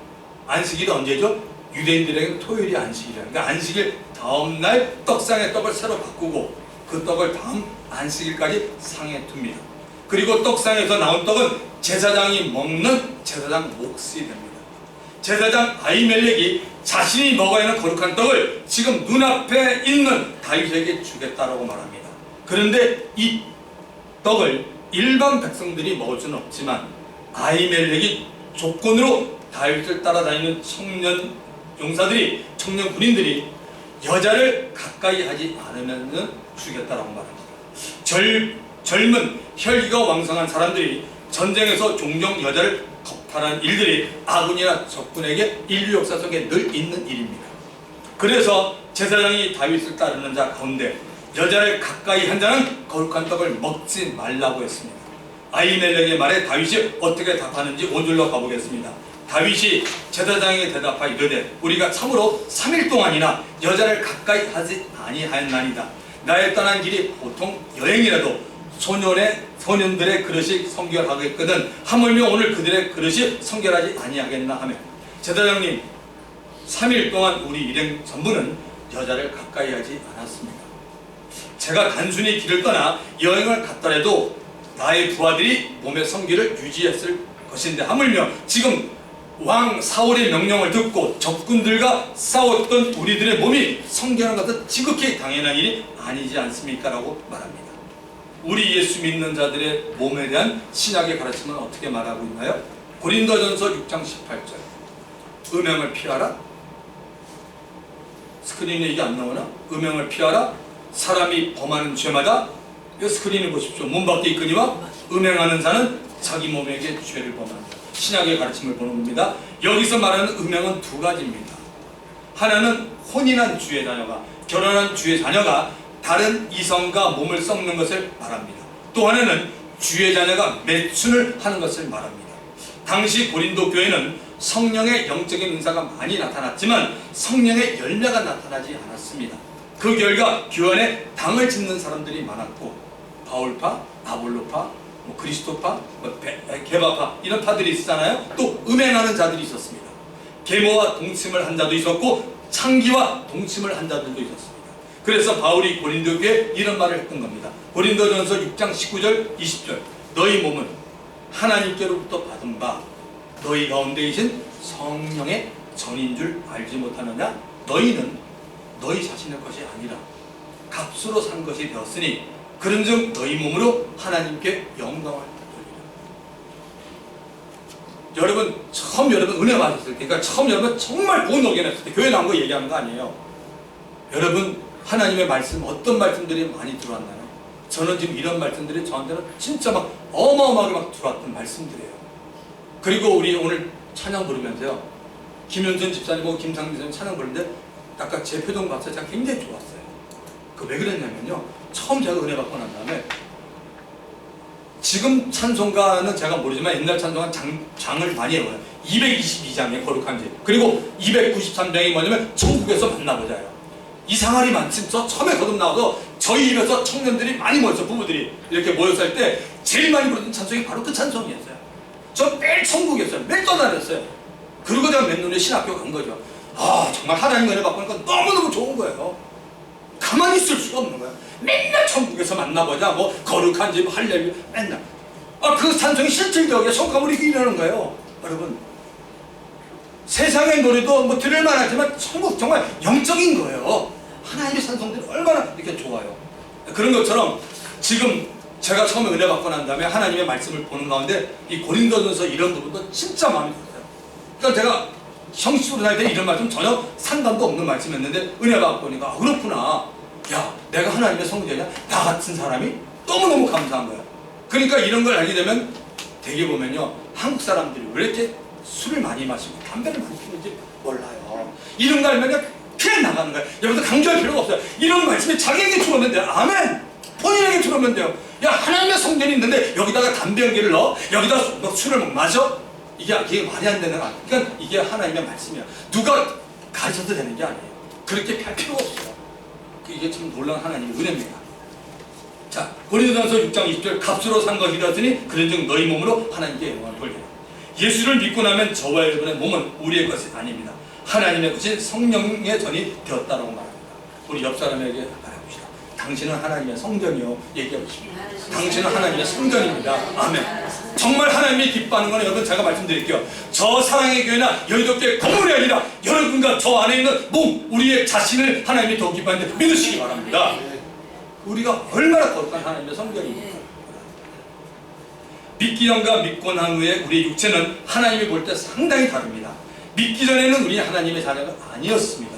안식일이 언제죠? 유대인들에게는 토요일이 안식일이에요. 그러니까 안식일 다음 날 떡상의 떡을 새로 바꾸고 그 떡을 다음 안식일까지 상에 둡니다. 그리고 떡상에서 나온 떡은 제사장이 먹는 제사장 몫이 됩니다. 제사장 아히멜렉이 자신이 먹어야 하는 거룩한 떡을 지금 눈앞에 있는 다윗에게 주겠다라고 말합니다. 그런데 이 떡을 일반 백성들이 먹을 수는 없지만 아히멜렉이 조건으로 다윗을 따라다니는 청년 용사들이, 청년 군인들이 여자를 가까이 하지 않으면 주겠다라고 말합니다. 젊은 혈기가 왕성한 사람들이 전쟁에서 종종 여자를 겁탈하는 일들이 아군이나 적군에게 인류 역사 속에 늘 있는 일입니다. 그래서 제사장이 다윗을 따르는 자 가운데 여자를 가까이 한 자는 거룩한 떡을 먹지 말라고 했습니다. 아히멜렉의 말에 다윗이 어떻게 답하는지 5절로 가보겠습니다. 다윗이 제사장에게 대답하여 이르되 우리가 참으로 3일 동안이나 여자를 가까이 하지 아니하였나이다. 나의 떠난 길이 보통 여행이라도 소년들의 그릇이 성결하겠거든 하물며 오늘 그들의 그릇이 성결하지 아니하겠나 하며, 제사장님 3일 동안 우리 일행 전부는 여자를 가까이 하지 않았습니다. 제가 단순히 길을 떠나 여행을 갔더라도 나의 부하들이 몸의 성기를 유지했을 것인데 하물며 지금 왕 사울의 명령을 듣고 적군들과 싸웠던 우리들의 몸이 성결한 것은 지극히 당연한 일이 아니지 않습니까? 라고 말합니다. 우리 예수 믿는 자들의 몸에 대한 신약의 가르침은 어떻게 말하고 있나요? 고린도전서 6장 18절 음행을 피하라. 스크린에 이게 안 나오나? 음행을 피하라. 사람이 범하는 죄마다, 이 스크린을 보십시오. 문 밖에 있거니와 음행하는 자는 자기 몸에게 죄를 범한다. 신약의 가르침을 보는 겁니다. 여기서 말하는 음행은 두 가지입니다. 하나는 혼인한 주의 자녀가, 결혼한 주의 자녀가 다른 이성과 몸을 썩는 것을 말합니다. 또 하나는 주의 자녀가 매춘을 하는 것을 말합니다. 당시 고린도 교회는 성령의 영적인 은사가 많이 나타났지만 성령의 열매가 나타나지 않았습니다. 그 결과 교회 안에 당을 짓는 사람들이 많았고, 바울파, 아볼로파, 그리스도파, 게바파 이런 파들이 있었잖아요. 또 음행하는 자들이 있었습니다. 계모와 동침을 한 자도 있었고 창기와 동침을 한 자들도 있었습니다. 그래서 바울이 고린도 교회에 이런 말을 했던 겁니다. 고린도전서 6장 19절 20절 너희 몸은 하나님께로부터 받은 바 너희 가운데 계신 성령의 전인 줄 알지 못하느냐? 너희는 너희 자신의 것이 아니라 값으로 산 것이 되었으니 그런즉 너희 몸으로 하나님께 영광을 돌리라. 여러분 처음 은혜 받았을 때, 그러니까 처음 여러분 정말 본 녹여냈을 때 교회 나온 거 얘기하는 거 아니에요. 여러분 하나님의 말씀 어떤 말씀들이 많이 들어왔나요? 저는 지금 이런 말씀들이 저한테는 진짜 막 어마어마하게 막 들어왔던 말씀들이에요. 그리고 우리 오늘 찬양 부르면서요, 김현준 집사님하고 김상민 집사님 찬양 부르는데 아까 제 표정 봤어요. 제가 굉장히 좋았어요. 그 왜 그랬냐면요, 처음 제가 은혜 받고 난 다음에 지금 찬송가는 제가 모르지만 옛날 찬송가 장을 많이 해요. 222장의 거룩한 집, 그리고 293장이 뭐냐면 천국에서 만나보자요. 이상하리 많지. 저 처음에 거듭 나와서 저희 집에서 청년들이 많이 모였어요. 부부들이 이렇게 모여서 할 때 제일 많이 부르던 찬송이 바로 그 찬송이었어요. 저 매일 천국이었어요. 매일 떠다녔어요. 그리고 제가 맨눈에 신학교 간 거죠. 아 정말 하나님 은혜 받고 나니까 너무너무 좋은 거예요. 가만히 있을 수가 없는 거야. 맨날 천국에서 만나보자, 뭐 거룩한 집, 할렐루야, 맨날. 그 찬송이 실질적이야. 성과물이 이러는 거예요. 여러분 세상의 노래도 뭐 들을만 하지만 천국 정말 영적인 거예요. 하나님의 찬송들이 얼마나 이렇게 좋아요. 그런 것처럼 지금 제가 처음에 은혜 받고 난 다음에 하나님의 말씀을 보는 가운데 이 고린도전서 이런 부분도 진짜 마음에 들었어요. 그러니까 제가 형식으로 다닐 때 이런 말씀 전혀 상관도 없는 말씀이었는데 은혜 받고 보니까 그렇구나. 야 내가 하나님의 성도냐? 나 같은 사람이 너무너무 감사한 거야. 그러니까 이런 걸 알게 되면 되게 보면요, 한국 사람들이 왜 이렇게 술을 많이 마시고 담배를 많이 피우는지 몰라요. 이런 거 알면 그냥 나가는 거예요. 여러분들 강조할 필요가 없어요. 이런 말씀이 자기에게 들어오면 돼요. 아멘. 본인에게 들어오면 돼요. 야 하나님의 성전이 있는데 여기다가 담배 연기를 넣어? 여기다 술을 마셔? 이게 말이 안 되는 거야. 그러니까 이게 하나님의 말씀이야. 누가 가르쳐도 되는 게 아니에요. 그렇게 할 필요가 없어요. 이게 참 놀라운 하나님의 은혜입니다. 자, 고린도전서 6장 20절 값으로 산 것이라으니 그런즉 너희 몸으로 하나님께 영광을 돌리라. 예수를 믿고 나면 저와 여러분의 몸은 우리의 것이 아닙니다. 하나님의 것인 성령의 전이 되었다라고 말합니다. 우리 옆 사람에게 말해봅시다. 당신은 하나님의 성전이요. 얘기해보십시오. 당신은 하나님의 성전입니다. 아멘. 정말 하나님이 기뻐하는 것은 여러분 제가 말씀드릴게요. 저 사랑의 교회나 여의도교회 건물이 아니라 여러분과 저 안에 있는 몸, 우리의 자신을 하나님이 더 기뻐하는데 믿으시기 바랍니다. 우리가 얼마나 거룩한 하나님의 성전입니까? 믿기 전과 믿고 난 후에 우리의 육체는 하나님이 볼 때 상당히 다릅니다. 믿기 전에는 우리 하나님의 자녀가 아니었습니다.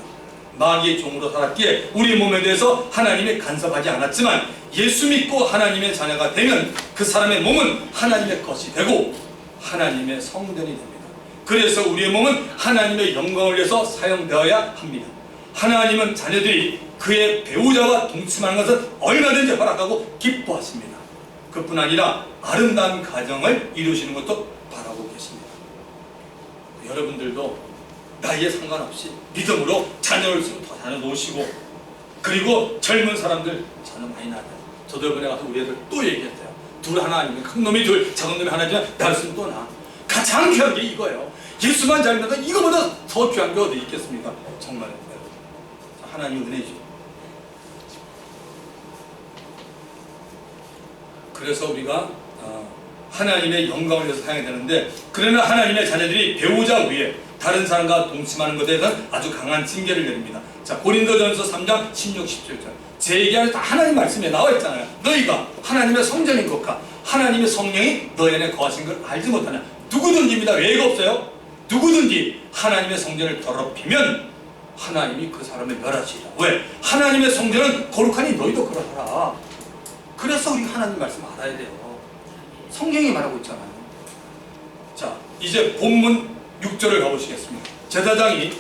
마귀의 종으로 살았기에 우리 몸에 대해서 하나님이 간섭하지 않았지만 예수 믿고 하나님의 자녀가 되면 그 사람의 몸은 하나님의 것이 되고 하나님의 성전이 됩니다. 그래서 우리의 몸은 하나님의 영광을 위해서 사용되어야 합니다. 하나님은 자녀들이 그의 배우자와 동침하는 것은 얼마든지 허락하고 기뻐하십니다. 그뿐 아니라 아름다운 가정을 이루시는 것도 바라고 계십니다. 여러분들도 나이에 상관없이 믿음으로 자녀를 있으면 더 자녀 놓으시고, 그리고 젊은 사람들 자녀 많이 낳아요. 저도 이번에 가서 우리 애들 또 얘기했어요. 둘 하나 아니면 큰 놈이 둘, 작은 놈이 하나지만 낳았으면 또 나. 가장 귀한 게 이거예요. 예수만 잘 믿어도 이거보다 더 귀한 게 어디 있겠습니까? 정말 하나님 은혜죠. 그래서 우리가 하나님의 영광을 위해서 사용해야 되는데, 그러나 하나님의 자녀들이 배우자 위에 다른 사람과 동침하는 것에 대해서는 아주 강한 징계를 내립니다. 자, 고린도전서 3장 16, 17절. 제 얘기 안에 다 하나님 말씀에 나와 있잖아요. 너희가 하나님의 성전인 것과 하나님의 성령이 너희 안에 거하신 걸 알지 못하냐. 누구든지입니다. 왜가 없어요? 누구든지 하나님의 성전을 더럽히면 하나님이 그 사람을 멸하시리라. 왜? 하나님의 성전은 거룩하니 너희도 그러하라. 그래서 우리가 하나님 말씀 알아야 돼요. 성경이 말하고 있잖아요. 자, 이제 본문 6절을 가보시겠습니다. 제사장이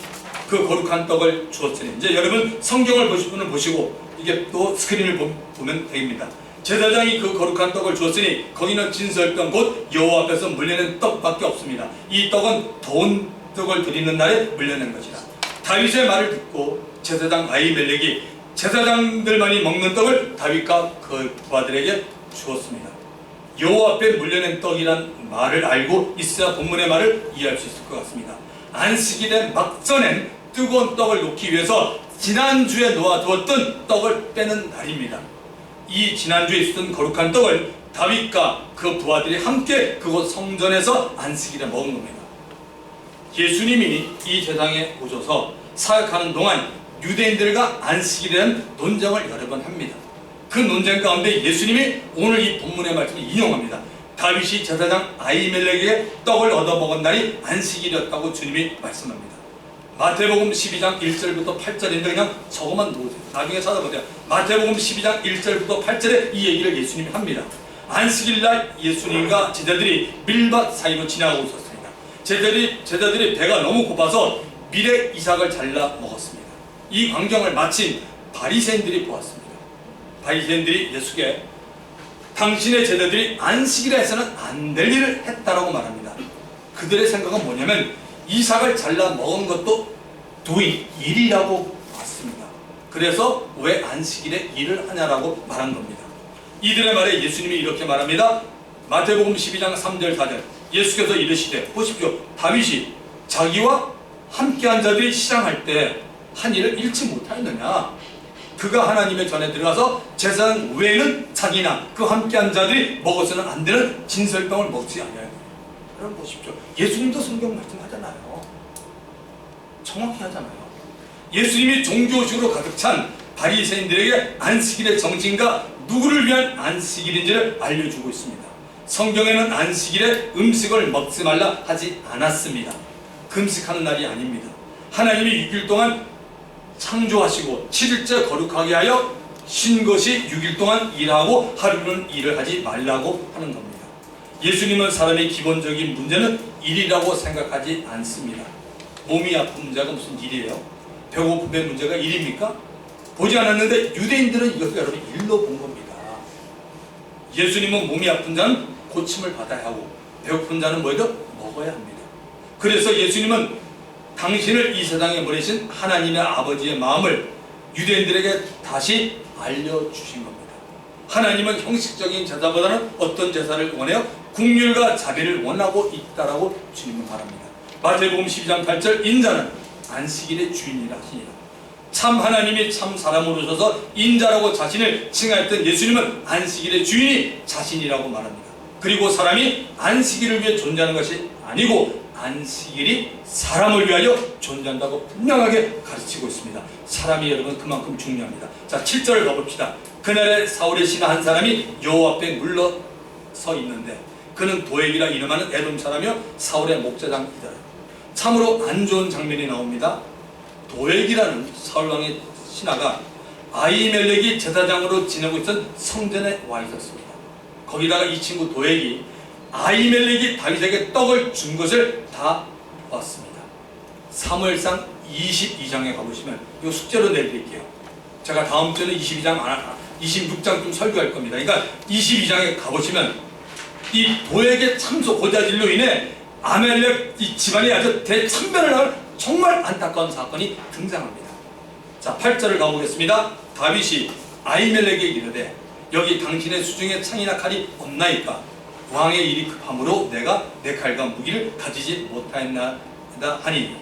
그 거룩한 떡을 주었으니, 이제 여러분 성경을 보실 분은 보시고 이게 또 스크린을 보면 됩니다. 제사장이 그 거룩한 떡을 주었으니 거기는 진설병 곧 여호와 앞에서 물려낸 떡밖에 없습니다. 이 떡은 더운 떡을 드리는 날에 물려낸 것이라. 다윗의 말을 듣고 제사장 아히멜렉이 제사장들만이 먹는 떡을 다윗과 그 부하들에게 주었습니다. 여호와 앞에 물려낸 떡이란 말을 알고 있어야 본문의 말을 이해할 수 있을 것 같습니다. 안식일에 막 쪄낸 뜨거운 떡을 놓기 위해서 지난주에 놓아두었던 떡을 빼는 날입니다. 이 지난주에 있었던 거룩한 떡을 다윗과 그 부하들이 함께 그곳 성전에서 안식일에 먹은 겁니다. 예수님이 이 세상에 오셔서 사역하는 동안 유대인들과 안식일에 대한 논쟁을 여러 번 합니다. 그 논쟁 가운데 예수님이 오늘 이 본문의 말씀을 인용합니다. 다윗이 제사장 아히멜렉에게 떡을 얻어먹은 날이 안식일이었다고 주님이 말씀합니다. 마태복음 12장 1절부터 8절인데 그냥 저거만 놓으세요. 나중에 찾아보세요. 마태복음 12장 1절부터 8절에 이 얘기를 예수님이 합니다. 안식일날 예수님과 제자들이 밀밭 사이로 지나가고 있었습니다. 제자들이 배가 너무 고파서 밀에 이삭을 잘라 먹었습니다. 이 광경을 마침 바리새인들이 보았습니다. 바리새인들이 예수께 당신의 제자들이 안식일에 해서는 안 될 일을 했다라고 말합니다. 그들의 생각은 뭐냐면 이삭을 잘라 먹은 것도 도인 일이라고 봤습니다. 그래서 왜 안식일에 일을 하냐라고 말한 겁니다. 이들의 말에 예수님이 이렇게 말합니다. 마태복음 12장 3절 4절. 예수께서 이르시되 보십시오. 다윗이 자기와 함께한 자들이 시장할 때 한 일을 잃지 못하였느냐. 그가 하나님의 전에 들어가서 제사장 외에는 자기나 그 함께한 자들이 먹어서는 안 되는 진설병을 먹지 아니하여. 여러분 보십시오. 예수님도 성경 말씀하잖아요. 정확히 하잖아요. 예수님이 종교식으로 가득 찬 바리새인들에게 안식일의 정신과 누구를 위한 안식일인지를 알려주고 있습니다. 성경에는 안식일에 음식을 먹지 말라 하지 않았습니다. 금식하는 날이 아닙니다. 하나님이 6일 동안 창조하시고 7일째 거룩하게 하여 쉰 것이 6일 동안 일하고 하루는 일을 하지 말라고 하는 겁니다. 예수님은 사람의 기본적인 문제는 일이라고 생각하지 않습니다. 몸이 아픈 문제가 무슨 일이에요? 배고픔의 문제가 일입니까? 보지 않았는데 유대인들은 이것을 여러분 일로 본 겁니다. 예수님은 몸이 아픈 자는 고침을 받아야 하고 배고픈 자는 뭐예요? 먹어야 합니다. 그래서 예수님은 당신을 이 세상에 보내신 하나님의 아버지의 마음을 유대인들에게 다시 알려주신 겁니다. 하나님은 형식적인 제사보다는 어떤 제사를 원해요? 긍휼과 자비를 원하고 있다라고 주님은 말합니다. 마태복음 12장 8절 인자는 안식일의 주인이라 하시니라. 참 하나님이 참 사람으로 오셔서 인자라고 자신을 칭하였던 예수님은 안식일의 주인이 자신이라고 말합니다. 그리고 사람이 안식일을 위해 존재하는 것이 아니고 안식일이 사람을 위하여 존재한다고 분명하게 가르치고 있습니다. 사람이 여러분 그만큼 중요합니다. 자, 7절을 가봅시다. 그날에 사울의 신하 한 사람이 여호와 앞에 물러서 있는데 그는 도액이라 이름하는 에돔 사람이요 사울의 목자장이더라. 참으로 안 좋은 장면이 나옵니다. 도액이라는 사울왕의 신하가 아히멜렉이 제사장으로 지내고 있던 성전에 와 있었습니다. 거기다가 이 친구 도액이 아히멜렉이 다윗에게 떡을 준 것을 다 봤습니다. 사무엘상 22장에 가보시면 이거 숙제로 내드릴게요. 제가 다음 주에는 26장 좀 설교할 겁니다. 그러니까 22장에 가보시면 이 도액의 참소 고자질로 인해 아멜렉 이 집안이 아주 대참변을 할 정말 안타까운 사건이 등장합니다. 자, 8절을 가보겠습니다. 다윗이 아히멜렉에게 이르되 여기 당신의 수중에 창이나 칼이 없나이까? 왕의 일이 급함으로 내가 내 칼과 무기를 가지지 못하였나이다 하니,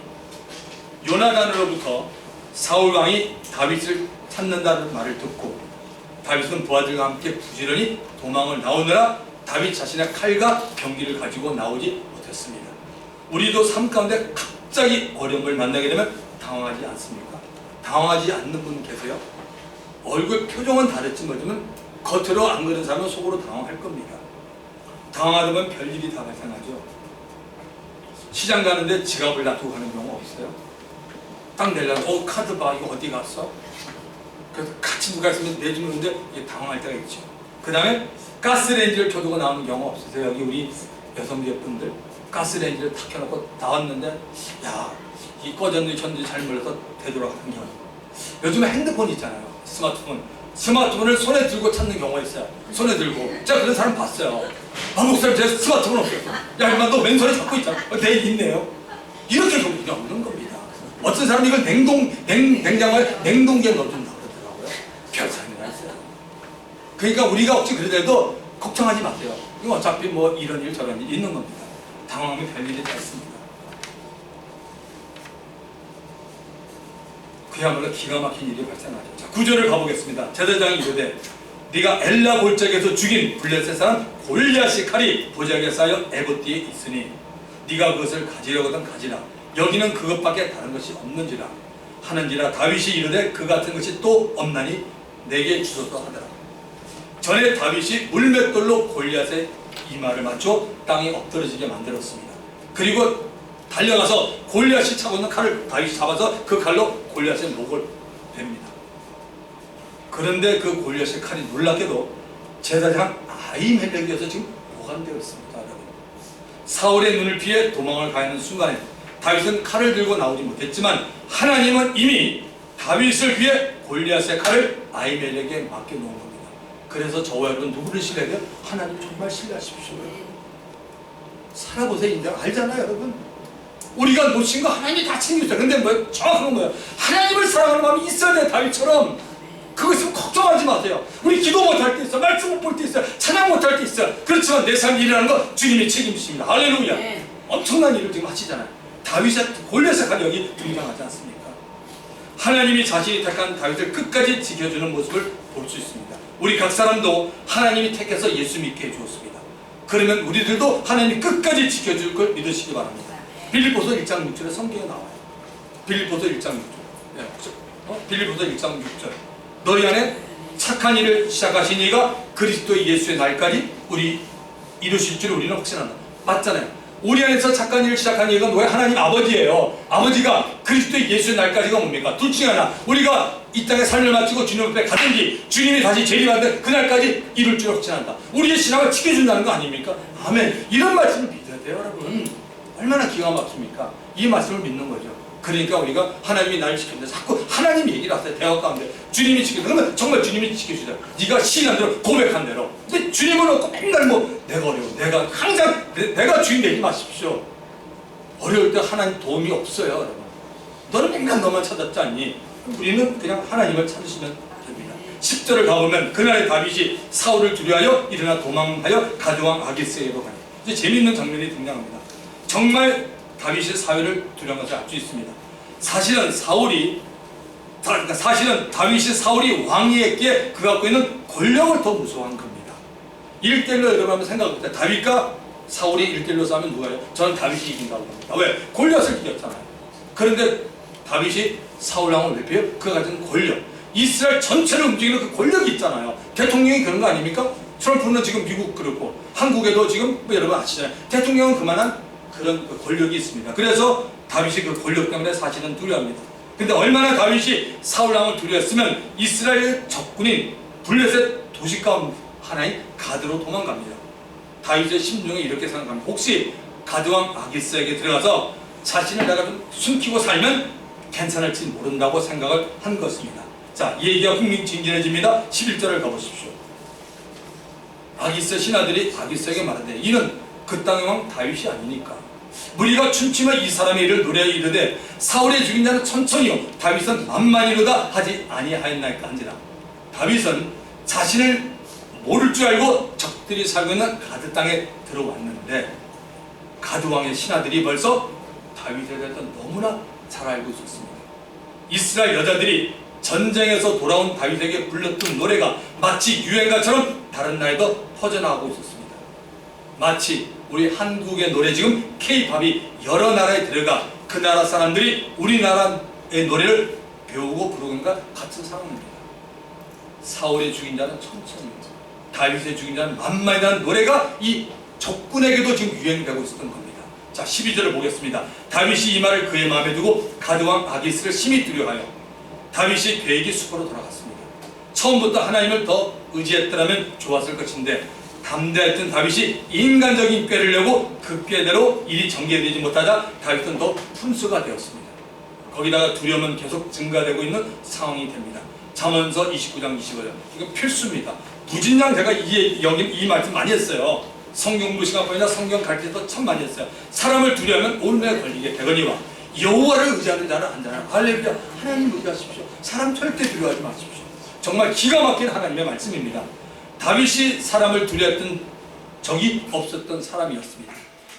요나단으로부터 사울 왕이 다윗을 찾는다는 말을 듣고 다윗은 부하들과 함께 부지런히 도망을 나오느라 다윗 자신의 칼과 병기를 가지고 나오지 못했습니다. 우리도 삶 가운데 갑자기 어려움을 만나게 되면 당황하지 않습니까? 당황하지 않는 분 계세요? 얼굴 표정은 다르지 뭐지만 겉으로 안 그런 사람은 속으로 당황할 겁니다. 당황하다 보면 별일이 다 발생하죠. 시장 가는데 지갑을 놔두고 가는 경우 없어요? 딱 내려고 카드 봐, 이거 어디 갔어? 그래서 같이 누가 있으면 내주는데 당황할 때가 있죠. 그 다음에 가스레인지를 켜두고 나오는 경우 없으세요? 여기 우리 여성분들 가스레인지를 탁 켜놓고 나왔는데 야, 이 꺼졌는지 켰는지 잘 몰라서 되돌아가는 경우. 요즘에 핸드폰 있잖아요. 스마트폰을 손에 들고 찾는 경우가 있어요. 손에 들고. 제가 그런 사람 봤어요. 아, 목사님 제 스마트폰 없어요. 야, 임마 너 왼손에 잡고 있잖아. 내 있네요. 이렇게 경우가 없는 겁니다. 어떤 사람이 이걸 냉장고에 냉동기에 넣어준다고 그러더라고요. 별 사람이나 있어요. 그러니까 우리가 혹시 그러더라도 걱정하지 마세요. 이거 어차피 뭐 이런 일 저런 일 있는 겁니다. 당황하면 별일이 다 있습니다. 그야말로 기가 막힌 일이 발생하죠. 자, 9절을 가보겠습니다. 제사장이 이르되 네가 엘라 골짜기에서 죽인 블레셋 사람 골리앗의 칼이 보자기에 쌓여 에봇디에 있으니 네가 그것을 가지려거든 가지라. 여기는 그것밖에 다른 것이 없는지라 하는지라. 다윗이 이르되 그 같은 것이 또 없나니 내게 주소서 하더라. 전에 다윗이 물맷돌로 골리앗의 이마를 맞춰 땅에 엎드러지게 만들었습니다. 그리고 달려가서 골리앗이 차고 있는 칼을 다윗이 잡아서 그 칼로 골리앗의 목을 베입니다. 그런데 그 골리앗의 칼이 놀랍게도 제사장 아히멜렉이어서 지금 보관되어 있습니다. 여러분. 사울의 눈을 피해 도망을 가는 순간에 다윗은 칼을 들고 나오지 못했지만 하나님은 이미 다윗을 위해 골리앗의 칼을 아히멜렉에게 맡겨놓은 겁니다. 그래서 저와 여러분 누구를 신뢰해야 돼요? 하나님 정말 신뢰하십시오. 살아보세요. 인정 알잖아요, 여러분. 우리가 놓친 거 하나님이 다 챙겨줘요. 근데 뭐예요? 정확한 건 뭐예요? 하나님을 사랑하는 마음이 있어야 돼요. 다윗처럼. 그거 있으면 걱정하지 마세요. 우리 기도 못할 때 있어, 말씀 못 볼 때 있어, 찬양 못할 때 있어. 그렇지만 내 삶이 일어나는 거 주님이 책임지십니다. 할렐루야. 네. 엄청난 일을 지금 하시잖아요. 다윗의 골리앗의 칼이 여기 등장하지 않습니까? 하나님이 자신이 택한 다윗을 끝까지 지켜주는 모습을 볼 수 있습니다. 우리 각 사람도 하나님이 택해서 예수 믿게 해주었습니다. 그러면 우리들도 하나님이 끝까지 지켜줄 걸 믿으시기 바랍니다. 빌립보서 1장 6절에 성경에 나와요. 빌립보서 1장 6절. 네, 빌립보서 1장 6절. 너희 안에 착한 일을 시작하신 이가 그리스도 예수의 날까지 우리 이루실 줄 우리는 확신한다. 맞잖아요. 우리 안에서 착한 일을 시작한 이가 누구예요? 하나님 아버지예요. 아버지가 그리스도 예수의 날까지가 뭡니까? 둘 중에 하나. 우리가 이 땅에 삶을 마치고 주님 앞에 가든지 주님이 다시 재림하는 그날까지 이룰 줄 확신한다. 우리의 신앙을 지켜준다는 거 아닙니까? 아멘. 이런 말씀을 믿어야 돼요, 여러분. 얼마나 기가 막힙니까? 이 말씀을 믿는 거죠. 그러니까 우리가 하나님이 나를 지킨다. 자꾸 하나님 얘기를 하세요. 대화 가운데 주님이 지킨다. 그러면 정말 주님이 지켜주자. 네가 시인한 대로 고백한 대로. 근데 주님은 없고 맨날 뭐 내가 어려워. 내가 항상 내가 주인 되지 마십시오. 어려울 때 하나님 도움이 없어요, 여러분. 너는 맨날 너만 찾았지 않니? 우리는 그냥 하나님을 찾으시면 됩니다. 10절을 가보면 그날의 다윗이 사울을 두려워하여 일어나 도망하여 가드왕 아기스에게로 가요. 이제 재미있는 장면이 등장합니다. 정말 다윗의 사회를 두려운 것을 알 수 있습니다. 사실은 다윗이 사울이 왕위에 그 갖고 있는 권력을 더 무서워한 겁니다. 1대1로 여러분 한번 생각해보세요. 다윗과 사울이 1대1로 싸우면 누가요? 저는 다윗이 이긴다고 봅니다. 왜? 골리앗을 이겼잖아요. 그런데 다윗이 사울 왕을 왜 패요? 그가 가진 권력, 이스라엘 전체를 움직이는 그 권력이 있잖아요. 대통령이 그런 거 아닙니까? 트럼프는 지금 미국 그렇고 한국에도 지금 뭐 여러분 아시잖아요. 대통령은 그만한 그런 권력이 있습니다. 그래서 다윗이 그 권력 때문에 사실은 두려워합니다. 근데 얼마나 다윗이 사울 왕을 두려웠으면 이스라엘 적군인 블레셋 도시 가운데 하나인 가드로 도망갑니다. 다윗의 심중에 이렇게 생각합니다. 혹시 가드왕 아기스에게 들어가서 자신을 내가 좀 숨기고 살면 괜찮을지 모른다고 생각을 한 것입니다. 자, 이 얘기가 흥미진진해집니다. 11절을 가보십시오. 아기스 신하들이 아기스에게 말하되 이는 그 땅의 왕 다윗이 아니니까 무리가 춤추며 이 사람의 일을 노래하여 이르되 사울의 죽인 자는 천천히요 다윗은 만만이로다 하지 아니하였나이까 한지라. 다윗은 자신을 모를 줄 알고 적들이 살고 있는 가드 땅에 들어왔는데 가드 왕의 신하들이 벌써 다윗에 대해서 너무나 잘 알고 있었습니다. 이스라엘 여자들이 전쟁에서 돌아온 다윗에게 불렀던 노래가 마치 유행가처럼 다른 나라에도 퍼져나가고 있었습니다. 마치 우리 한국의 노래 지금 K-팝이 여러 나라에 들어가 그 나라 사람들이 우리나라의 노래를 배우고 부르는 것 같은 상황입니다. 사울의 죽인 자는 천천히, 다윗의 죽인 자는 만만이라는 노래가 이 적군에게도 지금 유행되고 있었던 겁니다. 자, 12절을 보겠습니다. 다윗이 이 말을 그의 마음에 두고 가드왕 아기스를 심히 두려워하여 다윗이 계획이 수포로 돌아갔습니다. 처음부터 하나님을 더 의지했더라면 좋았을 것인데 담대했던 다윗이 인간적인 꾀를 내고 그 꾀대로 일이 전개되지 못하자 다윗은 더 분수가 되었습니다. 거기다가 두려움은 계속 증가되고 있는 상황이 됩니다. 잠언서 29장 25절 이거 필수입니다. 부진장 제가 여기 이 말씀 많이 했어요. 성경부 시간뿐이나 성경 가르칠 때도 참 많이 했어요. 사람을 두려워하면 올매에 걸리게 되거니와 여호와를 의지하는 자는 안전하라. 할렐루야. 하나님 의지하십시오. 사람 절대 두려워하지 마십시오. 정말 기가 막힌 하나님의 말씀입니다. 다윗이 사람을 두려워했던 적이 없었던 사람이었습니다.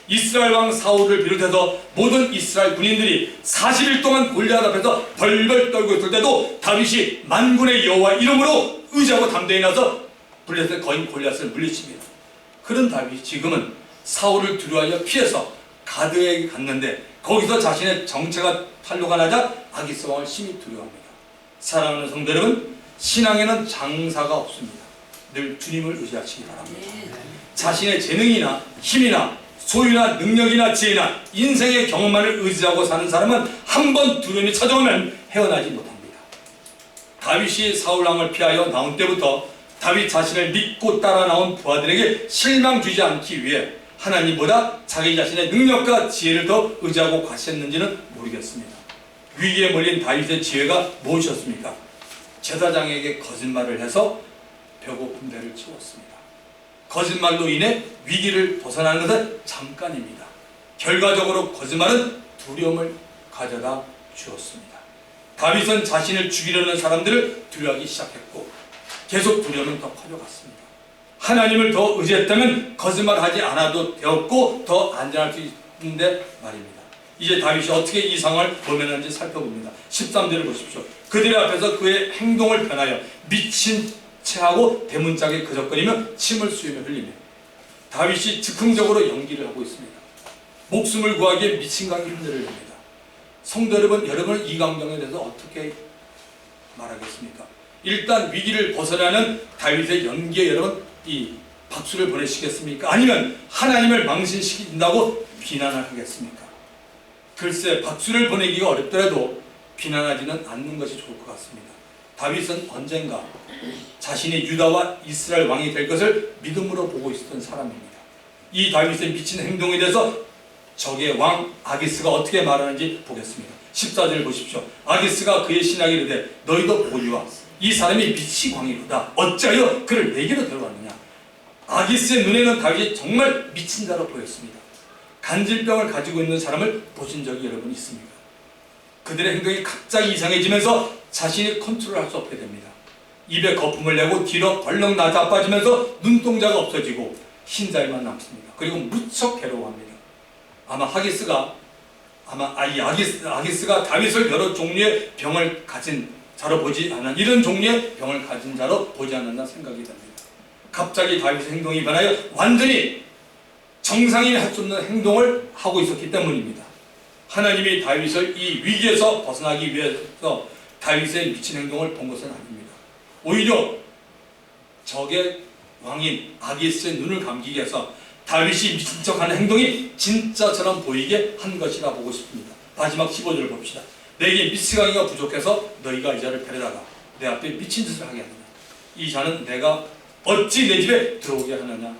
이스라엘 왕 사울을 비롯해서 모든 이스라엘 군인들이 40일 동안 골리앗 앞에서 벌벌 떨고 있을 때도 다윗이 만군의 여호와 이름으로 의지하고 담대히 나서 블레셋 거인 골리앗을 물리칩니다. 그런 다윗이 지금은 사울을 두려워하여 피해서 가드에 갔는데 거기서 자신의 정체가 탄로가 나자 아기스 왕을 심히 두려워합니다. 사랑하는 성도 여러분, 신앙에는 장사가 없습니다. 늘 주님을 의지하시기 바랍니다. 자신의 재능이나 힘이나 소유나 능력이나 지혜나 인생의 경험만을 의지하고 사는 사람은 한 번 두려움이 찾아오면 헤어나지 못합니다. 다윗이 사울왕을 피하여 나온 때부터 다윗 자신을 믿고 따라 나온 부하들에게 실망 주지 않기 위해 하나님보다 자기 자신의 능력과 지혜를 더 의지하고 과시했는지는 모르겠습니다. 위기에 몰린 다윗의 지혜가 무엇이었습니까? 제사장에게 거짓말을 해서 배고픈 배를 채웠습니다. 거짓말로 인해 위기를 벗어나는 것은 잠깐입니다. 결과적으로 거짓말은 두려움을 가져다 주었습니다. 다윗은 자신을 죽이려는 사람들을 두려워하기 시작했고 계속 두려움은 더 커져갔습니다. 하나님을 더 의지했다면 거짓말하지 않아도 되었고 더 안전할 수 있는데 말입니다. 이제 다윗이 어떻게 이 상황을 모면하는지 살펴봅니다. 13절을 보십시오. 그들 앞에서 그의 행동을 변하여 미친 체하고 대문짝에 그적거리며 침을 쑤이며 흘리며 다윗이 즉흥적으로 연기를 하고 있습니다. 목숨을 구하기에 미친 강이 흔들을 합니다. 성도 여러분, 여러분은 이 광경에 대해서 어떻게 말하겠습니까? 일단 위기를 벗어나는 다윗의 연기에 여러분 이 박수를 보내시겠습니까? 아니면 하나님을 망신시킨다고 비난을 하겠습니까? 글쎄, 박수를 보내기가 어렵더라도 비난하지는 않는 것이 좋을 것 같습니다. 다윗은 언젠가 자신이 유다와 이스라엘 왕이 될 것을 믿음으로 보고 있었던 사람입니다. 이 다윗의 미친 행동에 대해서 적의 왕 아기스가 어떻게 말하는지 보겠습니다. 14절 보십시오. 아기스가 그의 신하에게 이르되 너희도 보리와 이 사람이 미치 광이로다. 어찌하여 그를 내게로 데려왔느냐. 아기스의 눈에는 다윗이 정말 미친 자로 보였습니다. 간질병을 가지고 있는 사람을 보신 적이 여러분 있습니까? 그들의 행동이 갑자기 이상해지면서 자신이 컨트롤할 수 없게 됩니다. 입에 거품을 내고 뒤로 벌렁 나자빠지면서 눈동자가 없어지고 흰자위만 남습니다. 그리고 무척 괴로워합니다. 아마 아기스가 다윗을 여러 종류의 병을 가진 자로 보지 않았나, 이런 종류의 병을 가진 자로 보지 않았나 생각이 됩니다. 갑자기 다윗의 행동이 변하여 완전히 정상인이 할 수 없는 행동을 하고 있었기 때문입니다. 하나님이 다윗을 이 위기에서 벗어나기 위해서 다윗의 미친 행동을 본 것은 아닙니다. 오히려 적의 왕인 아기스의 눈을 감기게 해서 다윗이 미친 척하는 행동이 진짜처럼 보이게 한 것이라 보고 싶습니다. 마지막 15절을 봅시다. 내게 미치광이가 부족해서 너희가 이 자를 데려다가 내 앞에 미친 짓을 하게 하느냐. 이 자는 내가 어찌 내 집에 들어오게 하느냐.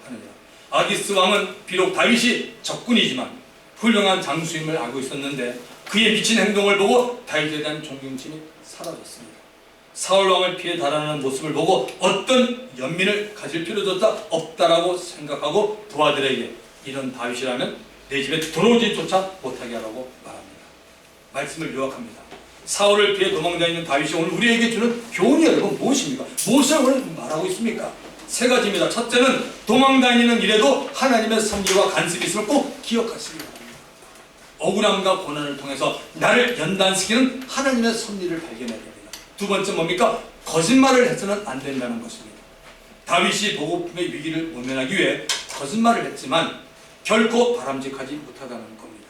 아기스 왕은 비록 다윗이 적군이지만 훌륭한 장수임을 알고 있었는데 그의 미친 행동을 보고 다윗에 대한 존경심이 사라졌습니다. 사울 왕을 피해 달아나는 모습을 보고 어떤 연민을 가질 필요조차 없다라고 생각하고 부하들에게 이런 다윗이라면 내 집에 들어오지조차 못하게 하라고 말합니다. 말씀을 요약합니다. 사울을 피해 도망다니는 다윗이 오늘 우리에게 주는 교훈이 여러분 무엇입니까? 무엇을 오늘 말하고 있습니까? 세 가지입니다. 첫째는 도망다니는 일에도 하나님의 섭리와 간섭이 있음을 꼭 기억하시기 바랍니다. 억울함과 고난을 통해서 나를 연단시키는 하나님의 섭리를 발견해야 됩니다. 두 번째 뭡니까? 거짓말을 해서는 안 된다는 것입니다. 다윗이 보고품의 위기를 모면하기 위해 거짓말을 했지만 결코 바람직하지 못하다는 겁니다.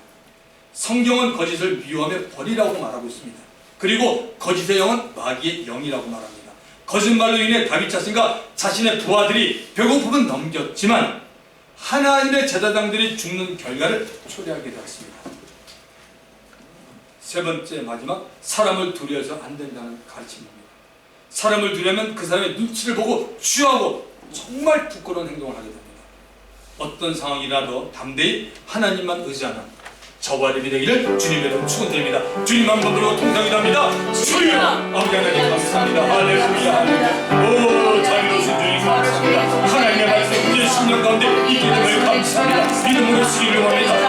성경은 거짓을 미워하며 벌이라고 말하고 있습니다. 그리고 거짓의 영은 마귀의 영이라고 말합니다. 거짓말로 인해 다윗 자신과 자신의 부하들이 배고픔은 넘겼지만 하나님의 제사장들이 죽는 결과를 초래하게 되었습니다. 세 번째 마지막, 사람을 두려워서 안 된다는 가르침입니다. 사람을 두려면 그 사람의 눈치를 보고 취하고 정말 부끄러운 행동을 하게 됩니다. 어떤 상황이라도 담대히 하나님만 의지하는 저와 여러분이 되기를 주님의 이름으로 축원드립니다. 주님 한 번 부르고 통성이답니다. 주여! 아버지 하나님 감사합니다. 할렐루야 할렐루야. 오 자비로우신 주님 감사합니다. 하나님의 말씀 우리의 심령 가운데 있기 때문에 감사합니다. 믿음으로 쓰기를